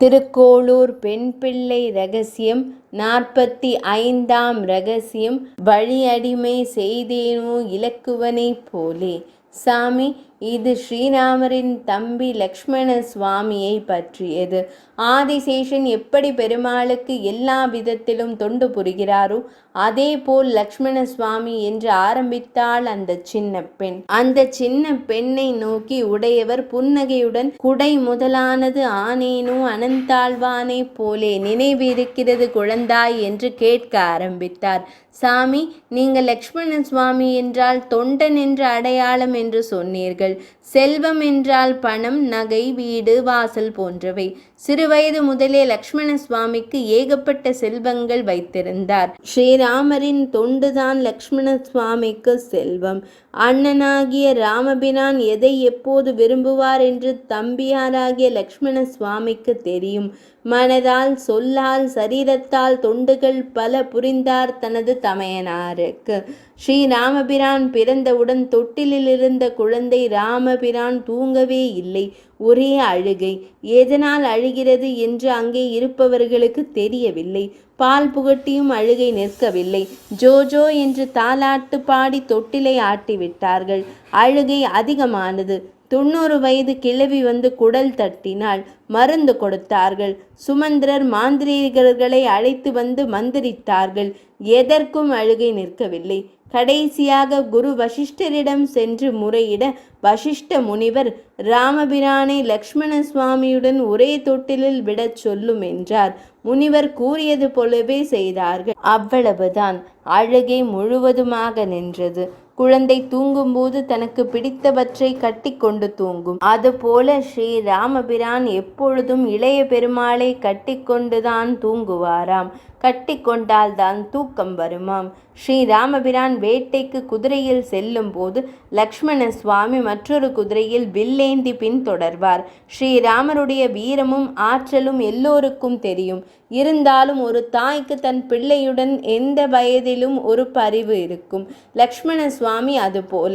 திருக்கோளூர் பெண் பிள்ளை ரகசியம் 45ஆம் ரகசியம். வழியடிமை செய்தேனோ இலக்குவனைப் போலே. சாமி, இது ஸ்ரீராமரின் தம்பி லக்ஷ்மண சுவாமியை பற்றியது. ஆதிசேஷன் எப்படி பெருமாளுக்கு எல்லா விதத்திலும் தொண்டு புரிகிறாரோ அதே போல் லக்ஷ்மண சுவாமி என்று ஆரம்பித்தாள் அந்த சின்ன பெண். அந்த சின்ன பெண்ணை நோக்கி உடையவர் புன்னகையுடன், குடை முதலானது ஆனேனோ அனந்தாழ்வானை போலே நினைவு இருக்கிறது குழந்தாய் என்று கேட்க ஆரம்பித்தார். சாமி, நீங்கள் லக்ஷ்மண சுவாமி என்றால் தொண்டன் என்ற அடையாளம் என்று சொன்னீர்கள். செல்வம் என்றால் பணம், நகை, வீடு, வாசல் போன்றவை. சிறுவயது முதலே லக்ஷ்மண சுவாமிக்கு ஏகப்பட்ட செல்வங்கள் வைத்திருந்தார். ஸ்ரீராமரின் தொண்டுதான் லக்ஷ்மண சுவாமிக்கு செல்வம். அண்ணனாகிய ராமபிரான் எதை எப்போது விரும்புவார் என்று தம்பியாராகிய லக்ஷ்மண சுவாமிக்கு தெரியும். மனதால், சொல்லால், சரீரத்தால் தொண்டுகள் பல புரிந்தார் தனது தமையனாருக்கு. ஸ்ரீராமபிரான் பிறந்தவுடன் தொட்டிலில் இருந்த குழந்தை ராமபிரான் தூங்கவே இல்லை. ஒரே அழுகை. எதனால் அழுகிறது என்று அங்கே இருப்பவர்களுக்கு தெரியவில்லை. பால் புகட்டியும் அழுகை நிற்கவில்லை. ஜோஜோ என்று தாலாட்டு பாடி தொட்டிலை ஆட்டிவிட்டார்கள். அழுகை அதிகமானது. 90 வயது கிழவி வந்து குடல் தட்டினாள். மருந்து கொடுத்தார்கள். சுமந்திரர் மாந்திரீகர்களை அழைத்து வந்து மந்திரித்தார்கள். எதற்கும் அழுகை நிற்கவில்லை. கடைசியாக குரு வசிஷ்டரிடம் சென்று முறையிட வசிஷ்ட முனிவர் ராமபிரானை லக்ஷ்மண சுவாமியுடன் ஒரே தொட்டிலில் விடச் சொல்லும் என்றார். முனிவர் கூறியது போலவே செய்தார்கள். அவ்வளவுதான். அழுகை முழுவதுமாக நின்றது. குழந்தை தூங்கும்போது தனக்கு பிடித்தவற்றை கட்டி கொண்டு தூங்கும். அதுபோல ஸ்ரீ ராமபிரான் எப்பொழுதும் இளைய பெருமாளை கட்டி கொண்டுதான் தூங்குவாராம். கட்டி கொண்டால்தான் தூக்கம் வருமாம். ஸ்ரீ ராமபிரான் வேட்டைக்கு குதிரையில் செல்லும் போது லக்ஷ்மண சுவாமி மற்றொரு குதிரையில் வில்லேந்தி பின் தொடர்வார். ஸ்ரீராமருடைய வீரமும் ஆற்றலும் எல்லோருக்கும் தெரியும். இருந்தாலும் ஒரு தாய்க்கு தன் பிள்ளையுடன் எந்த வயதிலும் ஒரு பரிவு இருக்கும். லக்ஷ்மண சுவாமி அதுபோல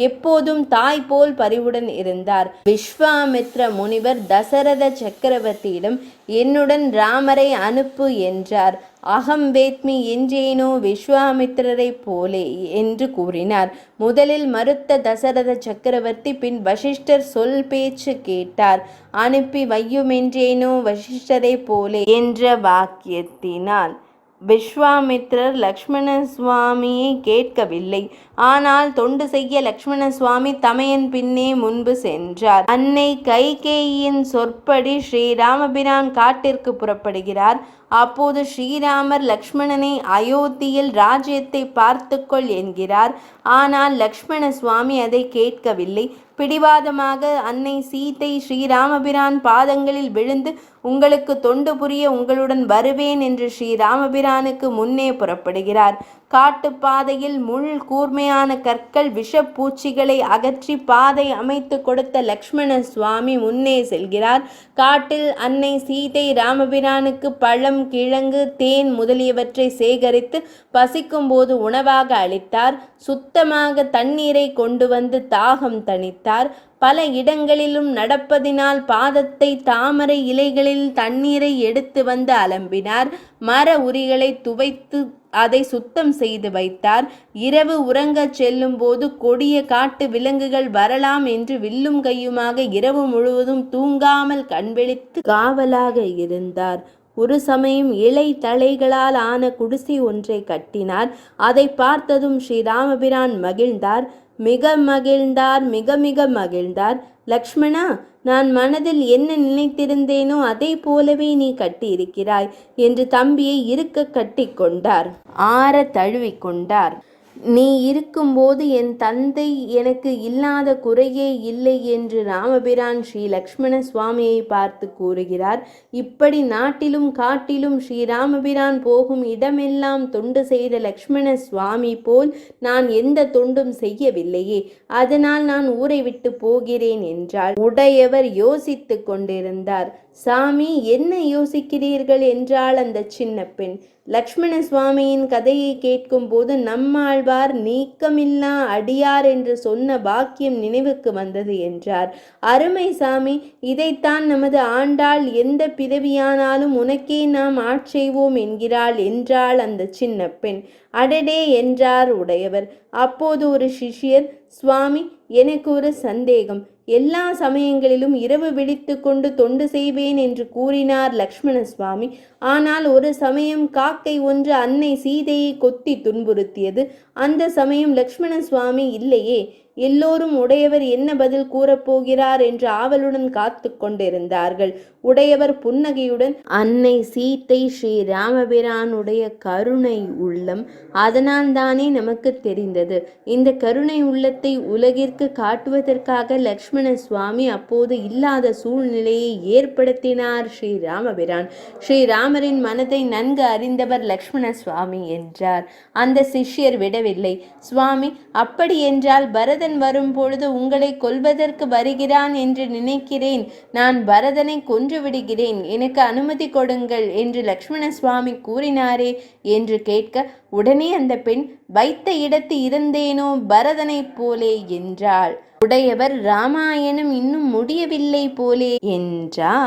எப்போதும் தாய் போல் பரிவுடன் இருந்தார். விஸ்வாமித்ர முனிவர் தசரத சக்கரவர்த்தியிடம் என்னுடன் ராமரை அனுப்பு என்றார். அகம் வேத்மி என்றேனோ விஸ்வாமித்திரரை போலே என்று கூறினார். முதலில் மறுத்த தசரத சக்கரவர்த்தி பின் வசிஷ்டர் சொல் பேச்சு கேட்டார். அனுப்பி வையுமென்றேனோ வசிஷ்டரை போலே என்ற வாக்கியத்தினால் விஸ்வாமித்திரர் லக்ஷ்மண சுவாமியை கேட்கவில்லை. ஆனால் தொண்டு செய்ய லக்ஷ்மண சுவாமி தமையன் பின்னே முன்பு சென்றார். அன்னை கைகேயின் சொற்படி ஸ்ரீராமபிரான் காட்டிற்கு புறப்படுகிறார். அப்போது ஸ்ரீராமர் லக்ஷ்மணனை அயோத்தியில் ராஜ்யத்தை பார்த்துக்கொள் என்கிறார். ஆனால் லக்ஷ்மண சுவாமி அதை கேட்கவில்லை. பிடிவாதமாக அன்னை சீதை ஸ்ரீராமபிரான் பாதங்களில் விழுந்து உங்களுக்கு தொண்டு புரிய உங்களுடன் வருவேன் என்று ஸ்ரீராமபிரானுக்கு முன்னே புறப்படுகிறார். காட்டுப்பாதையில் முள் கூர்மையான கற்கள் விஷப்பூச்சிகளை அகற்றி பாதை அமைத்து கொடுத்த லக்ஷ்மண சுவாமி முன்னே செல்கிறார். காட்டில் அன்னை சீதை ராமபிரானுக்கு பழம், கிழங்கு, தேன் முதலியவற்றை சேகரித்து பசிக்கும் போது உணவாக அளித்தார். சுத்தமாக தண்ணீரை கொண்டு வந்து தாகம் தணித்தார். பல இடங்களிலும் நடப்பதினால் பாதத்தை தாமரை இலைகளில் தண்ணீரை எடுத்து வந்து அலம்பினார். மர உரிகளை துவைத்து அதை சுத்தம் செய்து வைத்தார். இரவு உறங்கச் செல்லும் போது கொடிய காட்டு விலங்குகள் வரலாம் என்று வில்லும் கையுமாக இரவு முழுவதும் தூங்காமல் கண்விழித்து காவலாக இருந்தார். ஒரு சமயம் இலை தழைகளால் ஆன குடிசை ஒன்றை கட்டினார். அதை பார்த்ததும் ஸ்ரீராமபிரான் மகிழ்ந்தார். மிக மகிழ்ந்தார். மிக மிக மகிழ்ந்தார். லக்ஷ்மணா, நான் மனதில் என்ன நினைத்திருந்தேனோ அதை போலவே நீ கட்டியிருக்கிறாய் என்று தம்பியை இருக்க கட்டி கொண்டார். ஆற தழுவிக்கொண்டார். நீ இருக்கும்போது என் தந்தை எனக்கு இல்லாத குறையே இல்லை என்று ராமபிரான் ஸ்ரீ லக்ஷ்மண சுவாமியை பார்த்து கூறுகிறார். இப்படி நாட்டிலும் காட்டிலும் ஸ்ரீராமபிரான் போகும் இடமெல்லாம் தொண்டு செய்த லக்ஷ்மண சுவாமி போல் நான் எந்த தொண்டும் செய்யவில்லையே, அதனால் நான் ஊரை விட்டு போகிறேன் என்றாள். உடையவர் யோசித்து கொண்டிருந்தார். சாமி, என்ன யோசிக்கிறீர்கள் என்றாள் அந்த சின்ன பெண். லக்ஷ்மண சுவாமியின் கதையை கேட்கும்போது நம்மாழ்வார் நீக்கமில்லா அடியார் என்று சொன்ன வாக்கியம் நினைவுக்கு வந்தது என்றார். அருமை சாமி, இதைத்தான் நமது ஆண்டாள் எந்த பிறவியானாலும் உனக்கே நாம் ஆட்செய்வோம் என்கிறாள் என்றாள் அந்த சின்ன பெண். அடடே என்றார் உடையவர். அப்போது ஒரு சிஷ்யர், சுவாமி, எனக்கு ஒரு சந்தேகம். எல்லா சமயங்களிலும் இரவு விழித்து கொண்டு தொண்டு செய்வேன் என்று கூறினார் லக்ஷ்மண சுவாமி. ஆனால் ஒரு சமயம் காக்கை ஒன்று அன்னை சீதையை கொத்தி துன்புறுத்தியது. அந்த சமயம் லக்ஷ்மண சுவாமி இல்லையே. எல்லோரும் உடையவர் என்ன பதில் கூறப்போகிறார் என்று ஆவலுடன் காத்து கொண்டிருந்தார்கள். உடையவர் புன்னகையுடன், அன்னை சீத்தை ஸ்ரீ ராமபிரானுடைய கருணை உள்ளம், அதனால் தானே நமக்கு தெரிந்தது. இந்த கருணை உள்ளத்தை உலகிற்கு காட்டுவதற்காக லக்ஷ்மண சுவாமி அப்போது இல்லாத சூழ்நிலையை ஏற்படுத்தினார் ஸ்ரீ ராமபிரான். ஸ்ரீராமரின் மனதை நன்கு அறிந்தவர் லக்ஷ்மண சுவாமி என்றார். அந்த சிஷ்யர் விடவில்லை. சுவாமி, அப்படி என்றால் பரதன் வரும் பொழுது உங்களை கொல்வதற்கு வருகிறான் என்று நினைக்கிறேன். நான் பரதனை கொன்று விடுகிறேன், எனக்கு அனுமதி கொடுங்கள் என்று லக்ஷ்மண சுவாமி கூறினாரே என்று கேட்க, உடனே அந்த பெண், வைத்த இடத்து இருந்தேனோ பரதனை போலே என்றாள். உடையவர், ராமாயணம் இன்னும் முடியவில்லை போலே என்றார்.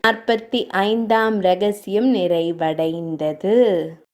45ஆம் ரகசியம் நிறைவடைந்தது.